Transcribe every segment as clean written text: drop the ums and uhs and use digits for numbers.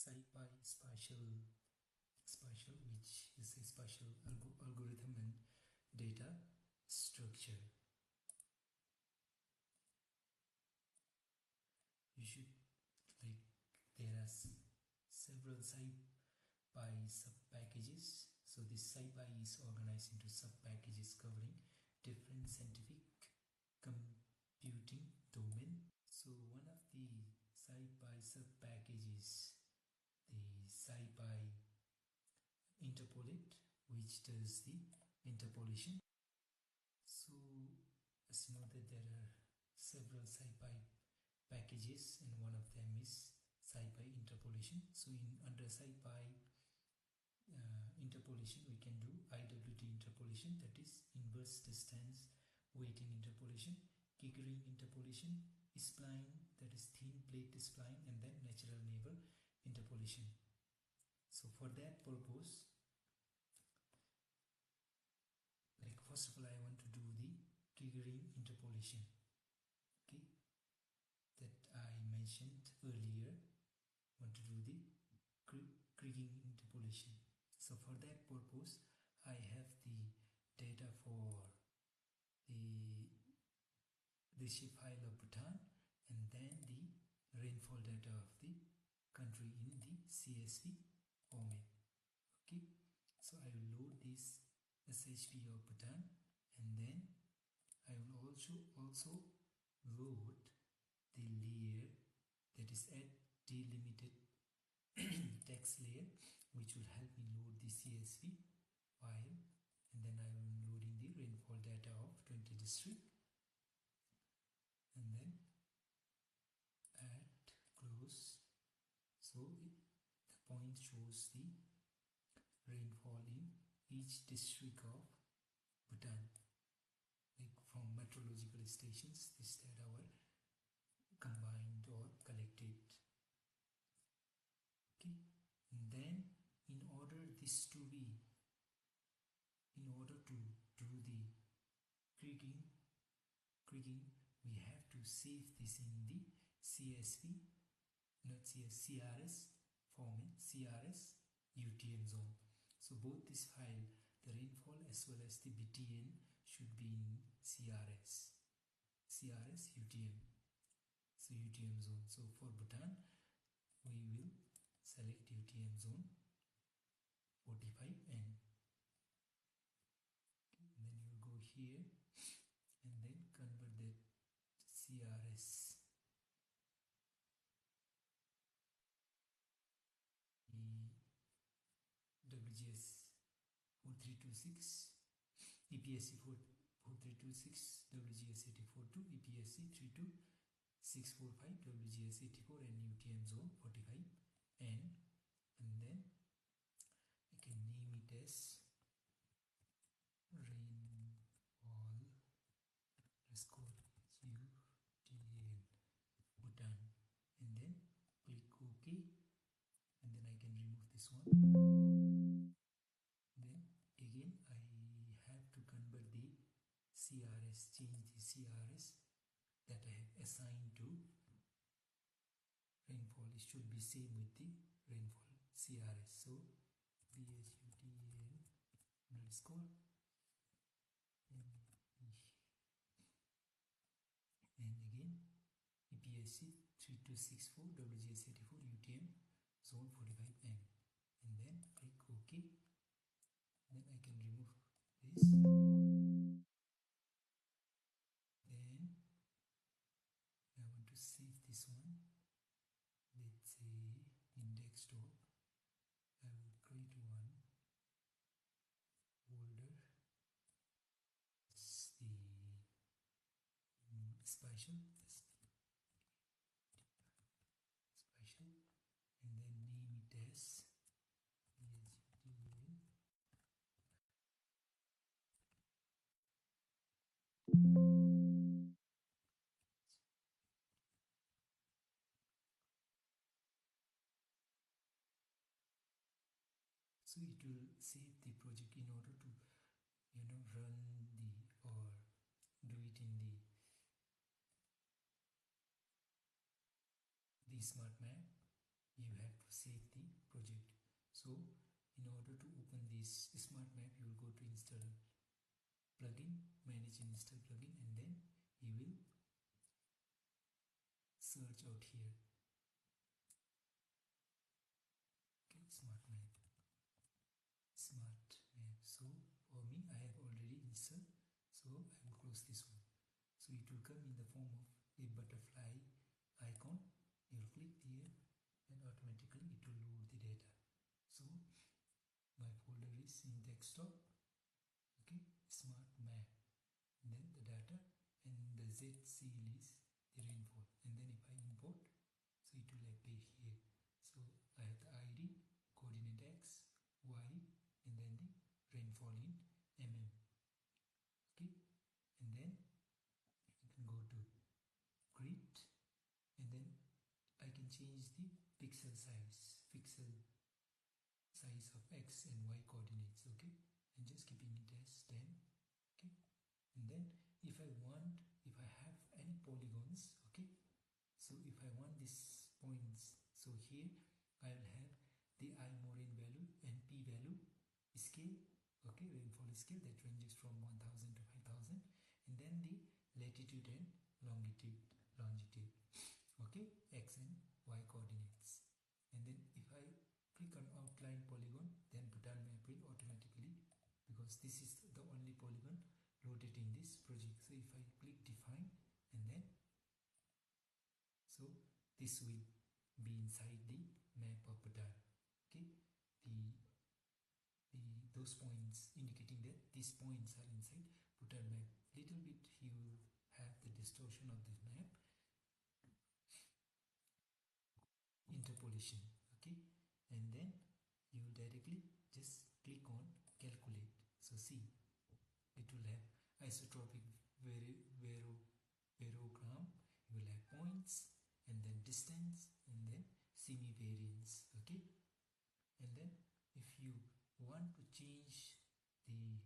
SciPy spatial, which is a spatial algorithm and data structure. You should, like, there are several SciPy sub-packages. So this SciPy is organized into sub-packages covering different scientific computing domain. So one of the SciPy sub-packages, the SciPy Interpolate, which does the interpolation. So as you know that there are several SciPy packages, and one of them is SciPy Interpolation. So under SciPy interpolation, we can do IWT interpolation, that is inverse distance weighting interpolation, Keggering interpolation, spline, that is thin plate spline, and then natural neighbor interpolation. So for that purpose, like, first of all, I want to do the Keggering interpolation, okay, that I mentioned earlier. Want to do the Keggering interpolation. So for that purpose, I have the data for the shapefile of Bhutan, and then the rainfall data of the country in the CSV format. Okay, so I will load this SHP of Bhutan, and then I will also load the layer, that is add delimited text layer, which will help me load the CSV file, and then I am loading the rainfall data of 20 district, and then add close. So the point shows the rainfall in each district of Bhutan, like from meteorological stations. This data were combined or collected. Okay, and then in order to do the Keggering, we have to save this in the CSV, not CRS format, CRS UTM zone. So both this file, the rainfall as well as the BTN, should be in CRS UTM. So UTM zone. So for Bhutan, we will select UTM zone 45N. Then you go here and then convert that CRS WGS 4326 EPSC 4326 WGS 84 to EPSC 32645 WGS 84 and UTM zone 45N, and then I can name it as rainfall UTM Bhutan, and then click OK, and then I can remove this one. Then again I have to convert the CRS, change the CRS that I have assigned to rainfall. It should be same with the rainfall CRS. So BSUTN underscore and again EPSC 3264 WGS 84 UTM zone 45M, and then click OK. Then I can remove this. Then I want to save this one. Let's say index top. I will create one folder. It's the spatial, and then name it as PSUTN. So it will save the project in order to run or do it in the smart map. you have to save the project. So in order to open this smart map, you will go to install plugin, manage and install plugin, and then you will search out here. Okay, smart map. So for me, I have already installed, so I will close this one. So it will come in the form of a butterfly icon. You will click here and automatically it will load the data. So my folder is in desktop. Okay, smart map, and then the data, and the Z seal is the rainfall, and then if I import, so it will appear here. So I have the ID, coordinate X, Y, and then the rainfall in mm. Okay, and then you can go to grid, and then I can change the pixel size of X and Y coordinates. Okay, and just keeping it as 10. Okay, and then if I have any polygons, okay, so if I want these points, so here I will have the I moraine value and P value scale, okay, rainfall scale that ranges from 1000 to 5000, and then the latitude and longitude, okay, X and Y coordinates. And then if I click on outline polygon, then Bhutan map will automatically, because this is the only polygon loaded in this project. So if I click define, and then so this will be inside the map of Bhutan. Okay, those points indicating that these points are inside Bhutan map. Little bit you have the distortion of the map. Interpolation, okay, and then you directly just click on calculate. So see, it will have isotropic variogram, you will have points, and then distance, and then semi-variance. Okay, and then if you want to change the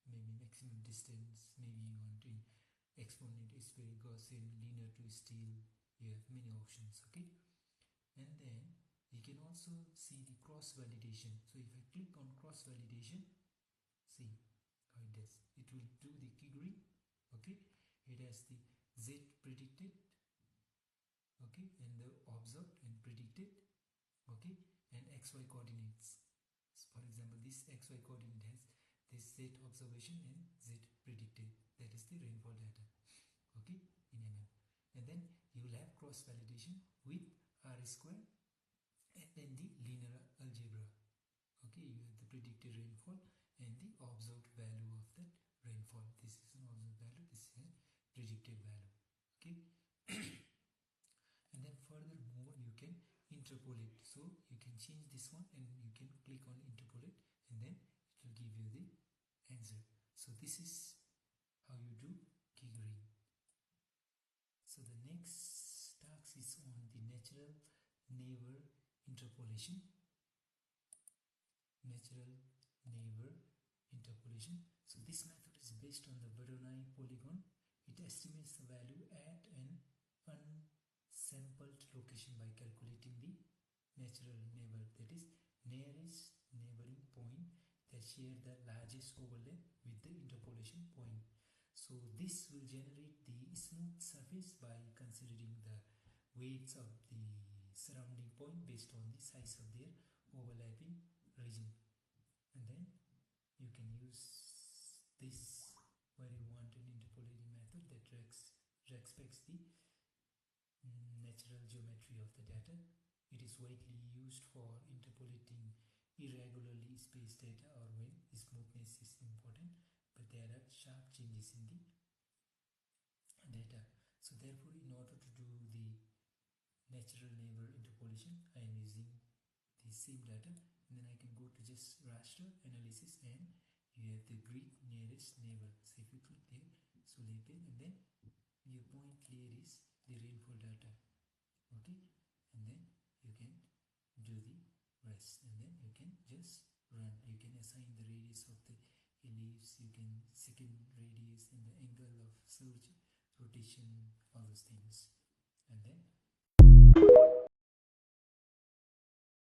maybe maximum distance, maybe you want to exponent is very Gaussian, linear to steel, you have many options. Okay, and then you can also see the cross validation. So if I click on cross validation, see how it does. It will do the QGIS. Okay, it has the Z predicted, okay, and the observed and predicted, okay, and XY coordinates. So for example, this XY coordinate has this Z observation and Z predicted, that is the rainfall data, okay, in mm. And then you will have cross validation with R square, and then the linear algebra. Okay, you have the predicted rainfall and the observed value of that rainfall. This is an observed value, this is a predicted value. Okay, and then furthermore you can interpolate. So you can change this one and you can click on interpolate, and then it will give you the answer. So this is how you do QGIS. So the next task is on the natural neighbor interpolation. So this method is based on the Voronoi polygon. It estimates the value at an unsampled location by calculating the natural neighbor, that is nearest neighboring point that share the largest overlap with the interpolation point. So this will generate the smooth surface by considering the weights of the surrounding point based on the size of their overlapping region. And then you can use this where you want an interpolating method that respects the natural geometry of the data. It is widely used for interpolating irregularly spaced data or when smoothness is important, but there are sharp changes in the data. So therefore, in order to do the natural neighbor interpolation, I am using the same data, and then I can go to just raster analysis, and you have the grid nearest neighbor. So if you click there, so will appear, and then your point here is the rainfall data. Okay, and then you can do the rest, and then you can just run. You can assign the radius of the ellipse, you can second radius and the angle of surge, rotation, all those things, and then